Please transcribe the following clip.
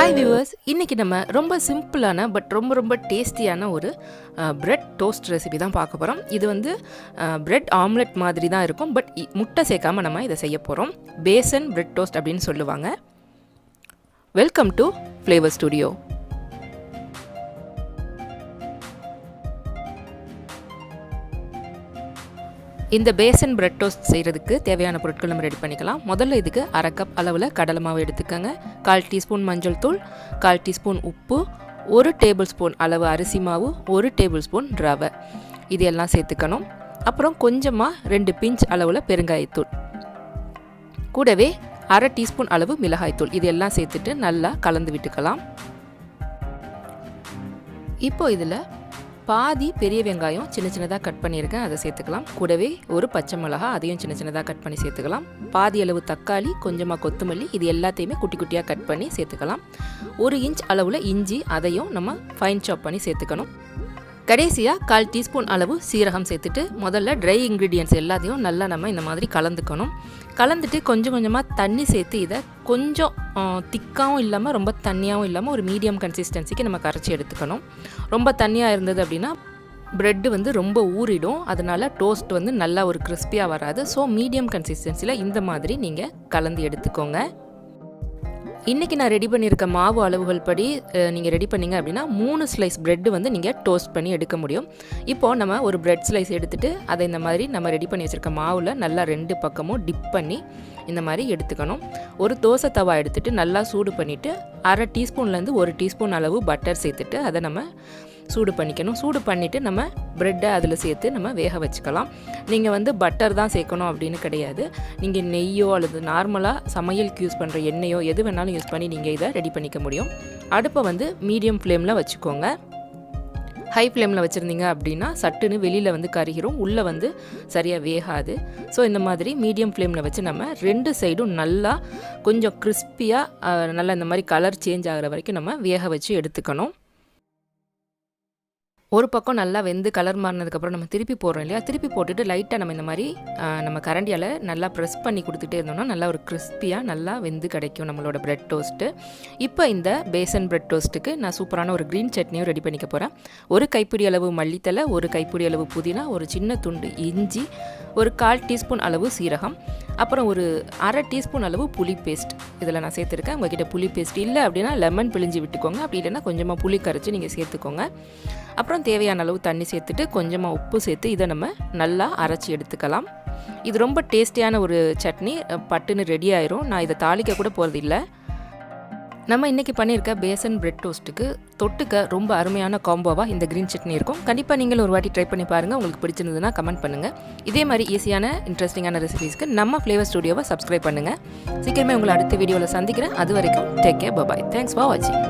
Hi viewers, இன்றைக்கி நம்ம ரொம்ப சிம்பிளான பட் ரொம்ப டேஸ்டியான ஒரு பிரெட் டோஸ்ட் ரெசிபி தான் பார்க்க போகிறோம். இது வந்து பிரெட் ஆம்லெட் மாதிரி தான் இருக்கும், பட் முட்டை சேர்க்காமல் நம்ம இதை செய்ய போகிறோம். பேசன் பிரெட் டோஸ்ட் அப்படின்னு சொல்லுவாங்க. Welcome to flavour studio. இந்த பேசன் பிரெட் டோஸ்ட் செய்கிறதுக்கு தேவையான பொருட்கள் நம்ம ரெடி பண்ணிக்கலாம். முதல்ல இதுக்கு அரை கப் அளவில் கடலை மாவு எடுத்துக்கோங்க. 1/4 டீஸ்பூன் மஞ்சள் தூள், 1/4 டீஸ்பூன் உப்பு, 1 டேபிள் ஸ்பூன் அளவு அரிசி மாவு, 1 டேபிள் ஸ்பூன் ரவை, இது எல்லாம் சேர்த்துக்கணும். அப்புறம் கொஞ்சமாக 2 பிஞ்ச் அளவில் பெருங்காயத்தூள், கூடவே அரை டீஸ்பூன் அளவு மிளகாய்த்தூள், இது எல்லாம் சேர்த்துட்டு நல்லா கலந்து விட்டுக்கலாம். இப்போ இதில் பாதி பெரிய வெங்காயம் சின்னதாக கட் பண்ணியிருக்கேன், அதை சேர்த்துக்கலாம். கூடவே ஒரு பச்சை மிளகா, அதையும் சின்னதாக கட் பண்ணி சேர்த்துக்கலாம். பாதி அளவு தக்காளி, கொஞ்சமாக கொத்தமல்லி, இது எல்லாத்தையுமே குட்டியாக கட் பண்ணி சேர்த்துக்கலாம். 1 இன்ச் அளவில் இஞ்சி, அதையும் நம்ம ஃபைன் சாப் பண்ணி சேர்த்துக்கணும். கடைசியாக 1/4 டீஸ்பூன் அளவு சீரகம் சேர்த்துட்டு முதல்ல ட்ரை இன்க்ரீடியன்ட்ஸ் எல்லாத்தையும் நல்லா நம்ம இந்த மாதிரி கலந்துக்கணும். கலந்துட்டு கொஞ்சமாக தண்ணி சேர்த்து இதை கொஞ்சம் திக்காகவும் இல்லாமல் ரொம்ப தண்ணியாகவும் இல்லாமல் ஒரு மீடியம் கன்சிஸ்டன்சிக்கு நம்ம கரைச்சி எடுத்துக்கணும். ரொம்ப தண்ணியாக இருந்தது அப்படின்னா ப்ரெட்டு வந்து ரொம்ப ஊறிடும், அதனால் டோஸ்ட் வந்து நல்லா ஒரு கிறிஸ்பியாக வராது. ஸோ மீடியம் கன்சிஸ்டன்சியில் இந்த மாதிரி நீங்கள் கலந்து எடுத்துக்கோங்க. இன்றைக்கி நான் ரெடி பண்ணியிருக்க மாவு அளவுகள் படி நீங்கள் ரெடி பண்ணிங்க அப்படின்னா 3 ஸ்லைஸ் ப்ரெட்டு வந்து நீங்கள் டோஸ்ட் பண்ணி எடுக்க முடியும். இப்போது நம்ம ஒரு ப்ரெட் ஸ்லைஸ் எடுத்துகிட்டு அதை இந்த மாதிரி நம்ம ரெடி பண்ணி வச்சுருக்க மாவில் நல்லா 2 பக்கமும் டிப் பண்ணி இந்த மாதிரி எடுத்துக்கணும். ஒரு தோசை தவா எடுத்துகிட்டு நல்லா சூடு பண்ணிவிட்டு அரை டீஸ்பூன்லேருந்து 1 டீஸ்பூன் அளவு பட்டர் சேர்த்துட்டு அதை நம்ம சூடு பண்ணிக்கணும். சூடு பண்ணிவிட்டு நம்ம ப்ரெட்டை அதில் சேர்த்து நம்ம வேக வச்சுக்கலாம். நீங்கள் வந்து பட்டர் தான் சேர்க்கணும் அப்படின்னு கிடையாது. நீங்கள் நெய்யோ அல்லது நார்மலாக சமையலுக்கு யூஸ் பண்ணுற எண்ணெயோ எது வேணாலும் யூஸ் பண்ணி நீங்கள் இதை ரெடி பண்ணிக்க முடியும். அடுப்பை வந்து மீடியம் ஃப்ளேமில் வச்சுக்கோங்க. ஹை ஃப்ளேமில் வச்சுருந்தீங்க அப்படின்னா சட்டுன்னு வெளியில் வந்து கருகிரும், உள்ளே வந்து சரியாக வேகாது. ஸோ இந்த மாதிரி மீடியம் ஃப்ளேமில் வச்சு நம்ம 2 சைடும் நல்லா கொஞ்சம் கிறிஸ்பியாக நல்லா இந்த மாதிரி கலர் சேஞ்ச் ஆகிற வரைக்கும் நம்ம வேக வச்சு எடுத்துக்கணும். ஒரு பக்கம் நல்லா வெந்து கலர் மாறினதுக்கப்புறம் நம்ம திருப்பி போடுறோம் இல்லையா, திருப்பி போட்டுட்டு லைட்டாக நம்ம இந்த மாதிரி நம்ம கரண்டியால் நல்லா ப்ரெஸ் பண்ணி கொடுத்துட்டே இருந்தோம்னா நல்லா ஒரு கிறிஸ்பியாக நல்லா வெந்து கிடைக்கும் நம்மளோட பிரெட் டோஸ்ட்டு. இப்போ இந்த பேசன் பிரெட் டோஸ்ட்டுக்கு நான் சூப்பரான ஒரு க்ரீன் சட்னியும் ரெடி பண்ணிக்க போகிறேன். 1 கைப்பிடி அளவு மல்லித்தலை, 1 கைப்பிடி அளவு புதினா, ஒரு சின்ன துண்டு இஞ்சி, ஒரு 1/4 டீஸ்பூன் அளவு சீரகம், அப்புறம் ஒரு அரை டீஸ்பூன் அளவு புளி பேஸ்ட் இதில் நான் சேர்த்துருக்கேன். உங்கள்கிட்ட புளி பேஸ்ட் இல்லை அப்படின்னா லெமன் பிழிஞ்சு விட்டுக்கோங்க, அப்படி இல்லைன்னா கொஞ்சமாக புளி கரைச்சி நீங்கள் சேர்த்துக்கோங்க. அப்புறம் தேவையான அளவு தண்ணி சேர்த்துட்டு கொஞ்சமாக உப்பு சேர்த்து இதை நம்ம நல்லா அரைச்சி எடுத்துக்கலாம். இது ரொம்ப டேஸ்டியான ஒரு சட்னி, பட்டுன்னு ரெடி ஆயிரும். நான் இதை தாளிக்க கூட போகிறது இல்லை. நம்ம இன்றைக்கி பண்ணியிருக்க பேசன் பிரெட் டோஸ்ட்டுக்கு தொட்டுக்க ரொம்ப அருமையான காம்போவாக இந்த க்ரீன் சட்னி இருக்கும். கண்டிப்பாக நீங்கள் ஒரு வாட்டி ட்ரை பண்ணி பாருங்கள். உங்களுக்கு பிடிச்சிருந்ததுன்னா கமெண்ட் பண்ணுங்கள். இதே மாதிரி ஈஸியான இன்ட்ரெஸ்டிங்கான ரெசிபீஸ்க்கு நம்ம ஃப்ளேவர் ஸ்டுடியோவை சப்ஸ்கிரைப் பண்ணுங்கள். சீக்கிரமே உங்களை அடுத்த வீடியோவில் சந்திக்கிறேன். அது வரைக்கும் take care, bye. Thanks for வாட்சிங்.